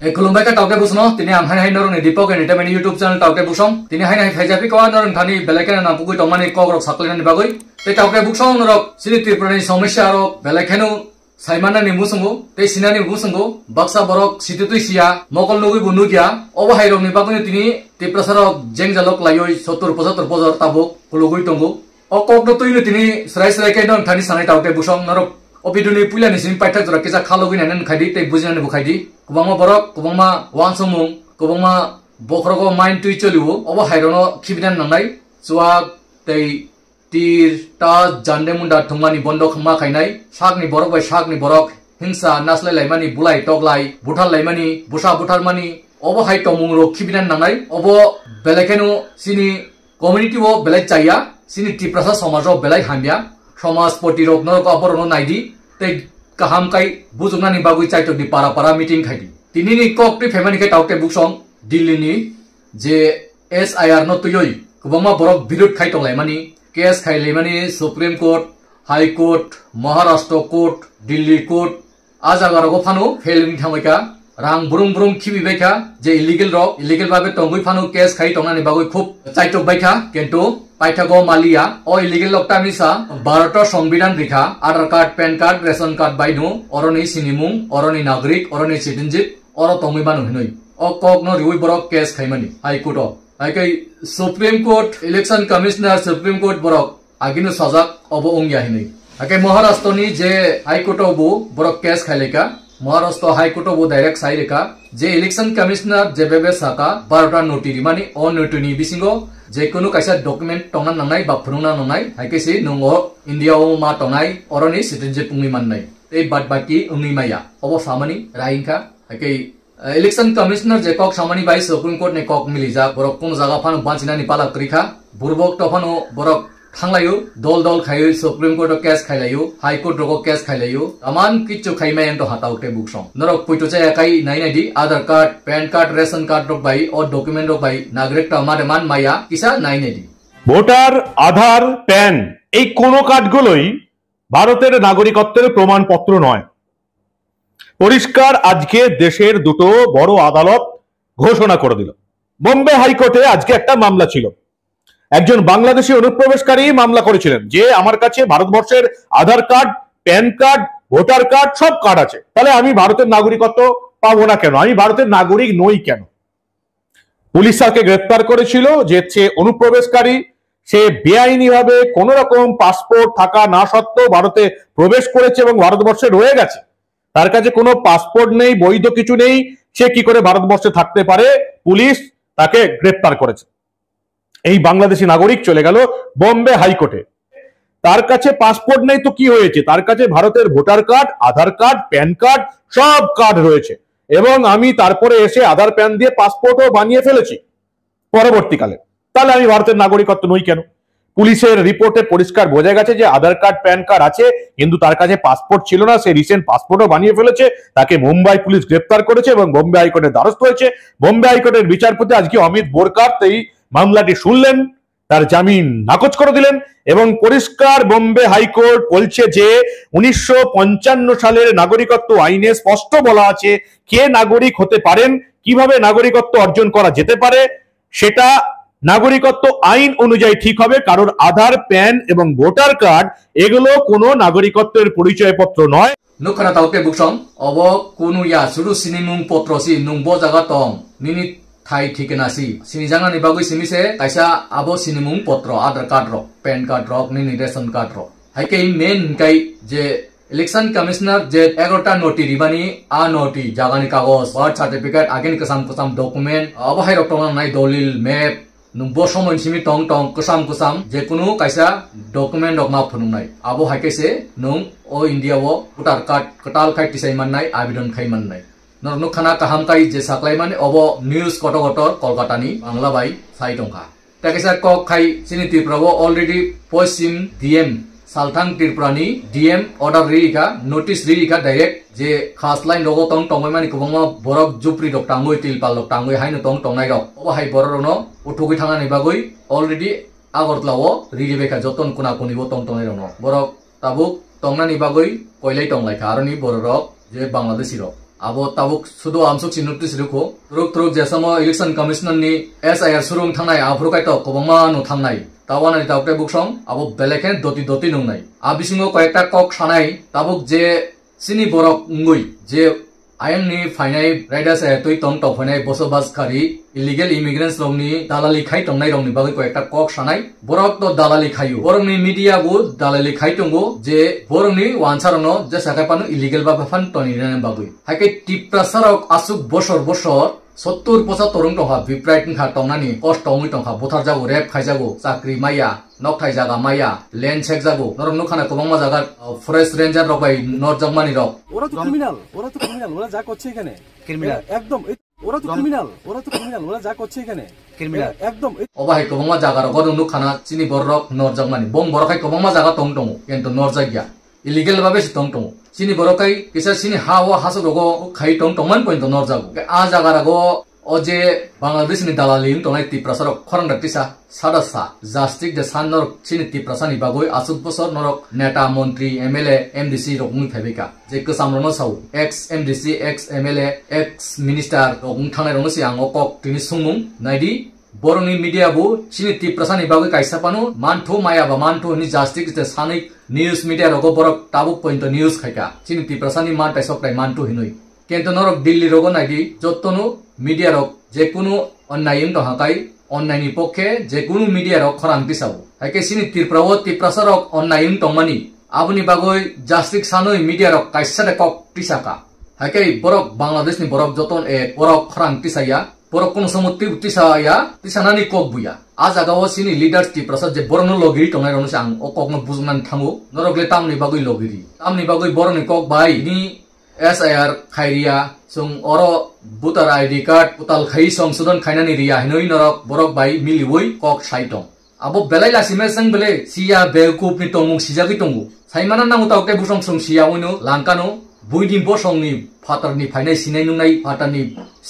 खुलुमबाय का टाउके बुसनो तिनी आम हाय नरन दीपक एंटरटेनमेंट यूट्यूब चैनल टाउके बुसम तिनी हाय फाइजापि को नरन खानी बेलेकेन नाम पुगुइ तमानि कग्रक साकलेन बागै ते टाउके बुसम नरक सिनि त्रिपुरानि समस्या रक बेलेकेनु साइमानानि मुसंगो ते सिनानि मुसंगो बक्सा बरक सितुतुसिया मकल नगै बुनुगिया अबो हायरकनि बागै तिनी त्रिपुरासरक जेंगजालक लायोय 70-75 बजर ताबो कुलुगै तंगो अ कग्र तैनो तिनी स्राय स्राय के नरन खानी सानै टाउके बुसम नरक अपिदुनि पुलानि सिम पाइथाक जरा केजा खालुगिनानै खायदि ते बुजिनानै बुखायदि kubangma borok kubangma wansomung kubangma bokhrogo mind tui choliwo obo hairono khibidan nangnai chua tei tir ta jandemunda thungmani bondo khma khainai sakni borok bai sakni borok hingsa naslai laimani bulai toglai buthal laimani busa buthal mani obo hai tomung ro khibidan nangnai obo belekenu sini community wo belai chaya sini tiprasa samajo belai hamya समाज पति रोक नरक अपरनो नाइदि ते kaham kai bujungna ni bagui chaitok di para para meeting khaidi tinini kokti family ke tauke buksong Delhi ni je SIR no tuyoi kubangma borok birut khai tonglai mani case khai lemani Supreme Court High Court Maharashtra Court Delhi Court ajagargo phanu failing thamika rang burung burung khibi baikha je illegal babe tongui phanu case khai tongna ni bagui khub chaitok baikha kintu পাইথাগো মালিয়া ও illegal লকটামিসা 12টা সংবিধান রেখা Aadhaar card PAN card ration card বাইনো অরনি সিনিমুং অরনি নাগরিক অরনি সিটিজেনশিপ অর তংমি বানু হিনই ও ককনো রিউই বরক কেস খাইমানি হাইকোর্ট হাইকাই supreme court election commissioner supreme court বরক আগিনো সাজাক অব ওংয়া হিনই হাইকাই মহারাষ্ট্রনি যে হাইকোর্ট অব বরক কেস খাইলেকা महाराष्ट्र हाईकोर्ट वो डायरेक्ट साइरेका जे इलेक्शन कमिश्नर जेबेबे साका 12टा नोटिरी मानी अन नोटिनी बिसिंगो जे कोनो कायसा डॉक्यूमेंट टंगना नंगनाय बा फुरुंना नंगनाय हाइकेसि नंगो इंडिया ओ मा टंगनाय अरनि सिटिजनशिप पुंगि माननाय ते बाद बाकी उंगि माया अबो सामानि राइंखा हाइके इलेक्शन कमिश्नर जे कक सामानि बाय सुप्रीम कोर्ट ने कक मिलिजा बरक कोन जागा फान बांचिनानि पाला क्रिखा बुरबक तफानो बरक थांलायो दल दल खायो सुप्रीम कोर्ट केस खाइलायो हाई कोर्ट रो केस खाइलायो अमान किच्चु खाइमायन तो हाताउटे बुकसं नरक पुइतो चाय काई नाइनादि Aadhaar card PAN card ration card रो बाई और डॉक्यूमेंट रो बाई नागरिक ता मादे मान माया किसा नाइनादि ভোটার আধার প্যান এই কোন কার্ডগুলোই ভারতের নাগরিকত্বের প্রমাণপত্র নয়। পরিষ্কার আজকে দেশের দুটো বড় আদালত ঘোষণা করে দিল। বোম্বে হাইকোর্টে আজকে একটা মামলা ছিল, একজন বাংলাদেশি অনুপ্রবেশকারী মামলা করেছিলেন যে আমার কাছে ভারতবর্ষের Aadhaar card PAN card voter card সব কার্ড আছে, তাহলে আমি ভারতের নাগরিকত্ব পাবো না কেন, আমি ভারতের নাগরিক নই কেন? পুলিশ তাকে গ্রেফতার করেছিল যে সে অনুপ্রবেশকারী, সে বেআইনি ভাবে কোন রকম পাসপোর্ট থাকা না সত্ত্বেও ভারতে প্রবেশ করেছে এবং ভারতবর্ষে রয়ে গেছে, তার কাছে কোনো পাসপোর্ট নেই, বৈধ কিছু নেই, সে কি করে ভারতবর্ষে থাকতে পারে? পুলিশ তাকে গ্রেফতার করেছে। এই বাংলাদেশি নাগরিক চলে গেল বোম্বে হাইকোর্টে, তার কাছে পাসপোর্ট নেই তো কি হয়েছে, তার কাছে ভারতের ভোটার কার্ড আধার কার্ড প্যান কার্ড সব কার্ড রয়েছে এবং আমি তারপরে এসে আধার প্যান দিয়ে পাসপোর্টও বানিয়ে ফেলেছি পরবর্তীকালে, তাহলে আমি ভারতের নাগরিকত্ব নই কেন? পুলিশের রিপোর্টে পরিষ্কার বোঝা গেছে যে আধার কার্ড প্যান কার্ড আছে কিন্তু তার কাছে পাসপোর্ট ছিল না, সে রিসেন্ট পাসপোর্টও বানিয়ে ফেলেছে, তাকে মুম্বাই পুলিশ গ্রেফতার করেছে এবং বোম্বে হাইকোর্টের দ্বারস্থ হয়েছে। বোম্বে হাইকোর্টের বিচারপতি আজকে অমিত বোরকার এই মামলাটি শুনলেন, তার জামিন নাকচ করে দিলেন এবং পরিষ্কার বোম্বে হাইকোর্ট বলছে যে 1955 সালের নাগরিকত্ব আইনে স্পষ্ট বলা আছে কে নাগরিক হতে পারেন, কিভাবে নাগরিকত্ব অর্জন করা যেতে পারে, সেটা নাগরিকত্ব আইন অনুযায়ী ঠিক হবে। কারণ আধার প্যান এবং ভোটার কার্ড এগুলো কোনো নাগরিকত্বের পরিচয়পত্র নয়। নুখনা তাউকে বুকসং অব কোনু ইয়া সুরু সিনিমুং পত্রসি নুংবো জায়গা টং নিনি थाई ठिकेनासी सिनिजांगा नि बागै सिमिसे काइसा आबो सिनिमुं पत्र आधार कार्ड रो पैन कार्ड रो नि रेशन कार्ड रो हाइके मेन काई जे इलेक्शन कमिश्नर जे 11टा नोटी रिबानी आ नोटी जागानि कागज बर्थ सर्टिफिकेट आगेन कसम डॉक्यूमेंट अब हाइ रक्टना नाइ दलिल मैप नुबो समन सिमि टंग टंग कसम जे कुनु काइसा डॉक्यूमेंट रकमा फुनुनाय आबो हाइकेसे नुं ओ इंडिया वो भोटार कार्ड कटाल खाइ तिसाइ माननाय आवेदन खाइ माननाय नरनु खाना काहाम काई जे साकलाय माने अबो न्यूज कटकटर कलकातानि बांग्ला बाई साइ टंका ताकेसा कक खाइ सिनि त्रिपुराबो अलरेडी पश्चिम डीएम सालथांग त्रिपुरानि डीएम ऑर्डर रिका नोटिस रिका डायरेक्ट जे खास लाइन लोगो टंग टंगै माने कुबंगा बरक जुप्रि डक टांगै तिलपाल डक टांगै हाइनो टंग टंगनाय डक अबो हाइ बररनो उठुगै थांगानि बागै अलरेडी आगरतलाओ रिगिबेका जतन कुना कुनिबो टंग टंगनाय रनो बरक ताबुक टंगनानि बागै कयलाय टंगलायखा आरोनि बररक जे बांग्लादेशी रक abo tabuk sudo amsuk si notice ruko turuk jesamo election commissioner ni SIR surung thangnai afrukai to kobangma no thangnai tawana tawte buksong abo beleken doti nungnai abisingo koyekta kok sanai tabuk je sini borok ngui je ayang ni finai riders toi tong to finai bosobas khari illegal immigrants rongni dalali khai tongnai rongni bagi koyekta kok sanai borok to dalali khayu borongni media bu dalali khai tongo je borongni wansarono je sakai panu illegal ba fan toni ran bagi hake tiprasarok asuk bosor 70-75 tongha biprait kha tongnani cost tongi tongha bothar jago rep khai jago chakri maya nok thai jaga maya land check jago norok nukhana kobangma jaga forest ranger rok bai nor jagmani rok ওরা তো criminal ওরা যা করছে এখানে criminal একদম ওরা তো criminal ওরা যা করছে এখানে ক্রিমিনাল একদম obai kobangma jaga rok gorung nukhana chini borok nor jagmani bong borokai kobangma jaga tong tongo kento nor jagya illegal babe si tong tongo chini borokai kisa chini hawa hasu rogo khai tong tongman point nor jago a jaga rago oje Bangladesh ni dalali tongai tiprasarok khorang tisa sadasa jastik de sanor chini tiprasani bagoi asuk bosor norok neta montri MLA MDC rokung thebika je kesamrono sau ex MDC ex MLA ex minister rokung thangnai rongno siang okok tini sungmung naidi boroni media bu chini tiprasani bagoi kaisapanu mantho maya ba mantho ni jastik de sanik news media rogo borok tabuk point news khaika chini tiprasani man taisok tai manto hinoi kento norok Delhi rogo naidi jottonu media rok je kuno online to hakai online ni pokhe je kuno media rok khorang tisau hake sini tiprasarok online to mani abuni bagoi jastik sanoi media rok kaisade kok tisaka hake borok Bangladesh ni borok joton e borok khorang tisaya borok kono samutti tisaya tisanani kok buya ajagao sini leaders tiprasar je borno logiri tongai ronu sang o kok no buznan thangu norok le tamni bagoi logiri tamni bagoi boroni kok bai ni SIR khairia sung oro voter ID card putal khai সংশোধন khainani ria hinoi norok borok bai miliwoi kok saitong abo belai la simesang bele sia belkup ni tongmung sijagi tongu saimana namu tawke busong sung sia uno langkano buidin bosong ni father ni phainai sinai nunai father ni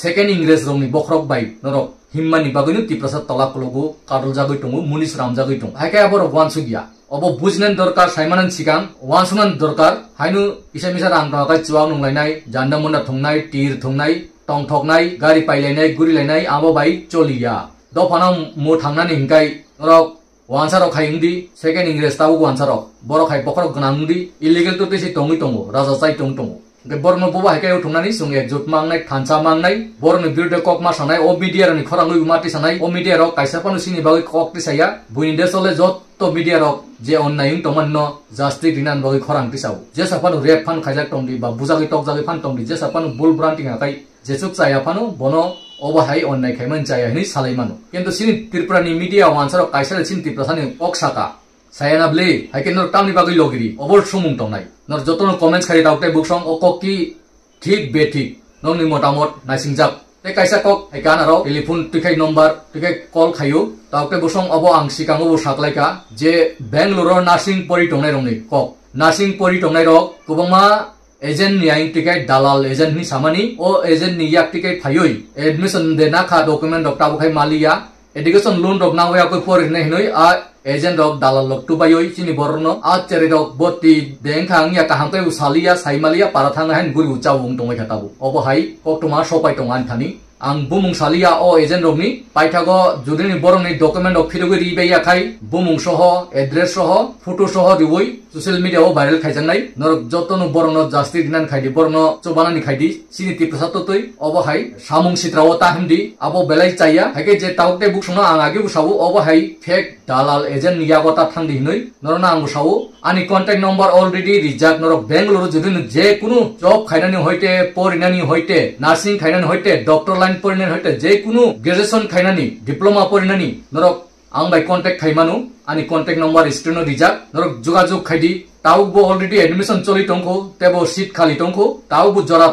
second ingres rong ni bokrok bai norok himmani bagunu tiprasat tolak logo kadol jagoi tongu munis ram jagoi tong haike abor wansugya obo bujnan dorkar saimanan sikang wansunan dorkar hainu isa rang takai chuang nunglainai janda munda thungnai tir thungnai tong thoknai gari pailainai guri lainai abo bai choliya do phanam mo thangnani hingkai rok wansarok khaingdi second ingres tabu wansarok borok khai bokrok gnangdi illegal to tesi tongi tongo raja chai tong tongo borno boba hakai thungnani sung ekjut mangnai thancha mangnai borno birde kok ma sanai o media ni khorangui mati sanai o media rok kaisa panu sini bagai kok tisaya buin desole jot to media rok je online tomanno jasti dinan bagai khorang tisau je sapanu rep fan khaijak tongdi ba bujagi tok jagi fan tongdi je sapanu bull branding hakai je chuk chaya panu bono obahai online khaiman chaya ni salai manu kintu sini tripura ni media wansaro kaisa sin tiprasani oksaka sayana ble haike nor tamni bagai logiri obol sumung tongnai nor jotono comments khari daukte buksong okokki thik betik nongni motamot naisingjak te kaisa kok haikan aro telephone tikai number tikai call khayu daukte busong obo ang sikango bo saklaika je Bangalore nursing pori tongnai rongni kok nursing pori tongnai rok kubangma agent ni aing tikai dalal agent ni samani o agent ni yak tikai phayoi admission de na kha document dok tabu khai malia education loan dok na hoya koi for ne hinoi a agent dok dalal lok tu bayoi chini borno a cheri dok boti deng khang ya kaham pe usalia saimalia parathang han guri uchawung tongai khatabu obo hai koktuma sopai tongan thani ang bumung salia o agent rokni paithago judini boroni document ok phirugo ribeya khai bumung soho address soho photo soho riboi social media o viral khaijangnai norok jotonu borno jasti dinan khaidi borno chobanani khaidi sini tiprasat toi obo hai samung sitrao ta himdi abo belai chaya hake je taukte buksona ang age busabu obo hai fake dalal agent niyagota thangdi hinoi norona ang busabu ani contact number already reject norok Bangalore judini je kunu job khainani hoite porinani hoite nursing khainani hoite doctor পরিণানি হইতে যে কোনো graduation খাইনানি diploma পরিণানি নরক আং by contact খাইমানো আনি contact number স্ক্রিনো দিজাক নরক যোগাযোগ খাইদি তাউবো already admission চলি টংখো তেবো seat খালি টংখো তাউবো জরা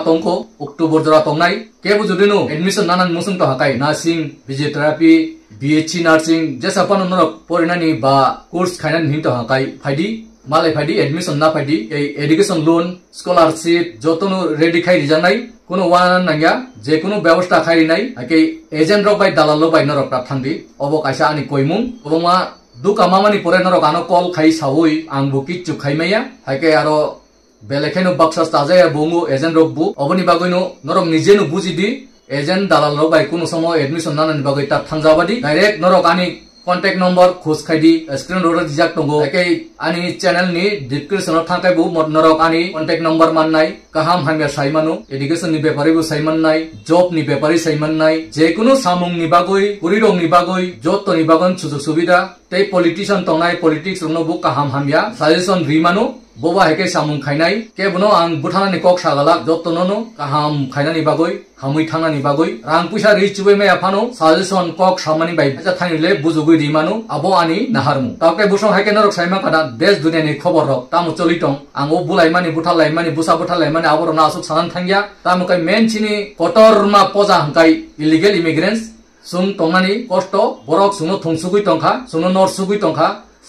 টংখো অক্টোবর জরা টংনাই কেবো জদিনো এডমিশন নানান মুসুং তো হাকাই নার্সিং ফিজিওথেরাপি বিএসসি নার্সিং যেসাপানো নরক পরিণানি বা course খাইনানি হিনতো হাকাই ফাইদি malai phadi admission na phadi ei education loan scholarship jotonu ready khai rijanai kono wan nangya je kono byabostha khai rinai ake agent rok bai dalal lo bai norok ta thangdi obo kaisa ani koimung oboma duka mamani pore norok ano call khai sawoi angbu kichu khaimaya hake aro belekeno baksa tajaya bongo agent rok bu oboni bagoino norok nijenu bujidi agent dalal rok bai kuno samo admission nanani bagoi ta thangjabadi direct norok ani contact number khos khaidi screen road dijak tongo ekai ani channel ni description thakai bu norok ani contact number mannai kaham hamya saimanu education ni bepari bu saimannai job ni bepari saimannai je kuno samung ni bagoi purirong ni bagoi jotto ni bagon sujog subida tei politician tongnai politics rokno bu kaham hamya suggestion rimanu boba heke samung khainai kebono ang buthana ni kok sagalak jottonono kaham khainani bagoi hamui thangani bagoi rang puisa ri chubai me aphano suggestion kok samani bai ja thanile bujugui rimanu abo ani naharmu takai busong heke norok saima kada desh dunia ni khobor rok tamu cholitong ango bulaimani buthalai busa buthalai abor na asuk sanan thangya tamu kai main chini kotor ma poja hangkai illegal immigrants sung tongani kosto borok suno thungsugui tongkha suno nor sugui tongkha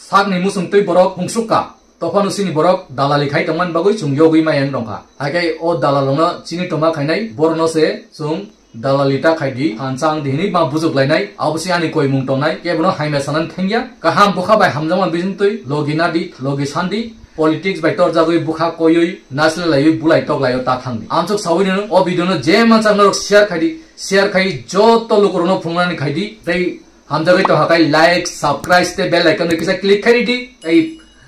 sakni musung tui borok hungsukka tofanu sini borok dalali khai tongman bagoi sung yogui mayang dongkha hakai o dalalona chini toma khainai borno se sung dalalita khaidi hanchang dihini ma bujuk lainai abusi ani koi mung tongnai kebono haime sanan thangya kaham bukha bai hamjama bijintui logina di logi sandi politics by tor jagoi bukha koyoi national lai bulai tok layo ta thangdi amchok sawini o video no je man chang norok share khai jotto lokorono phungnani khaidi tei hamjagai to hakai like subscribe te bell icon kisa click khaidi di ei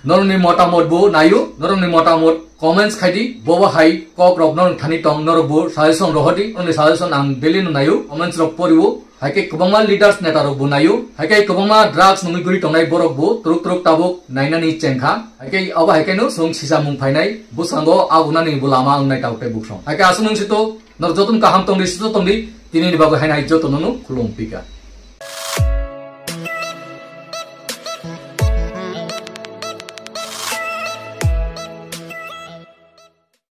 noroni motamot bu nayu noroni motamot comments khaidi boba hai kok rok non thani tong norbu suggestion rohodi oni suggestion ang daily no nayu comments rok poribu haike kubama leaders neta rok bu nayu haike kubama drugs nungi guri tongnai borok bu truk tabuk nainani chengkha haike aba haike no sung sisa mung phainai bu sango agunani bulama angnai taute buksong haike asumung sito nor jotun kaham tongri sito tongri tini ni bago hainai jotonono khulong pika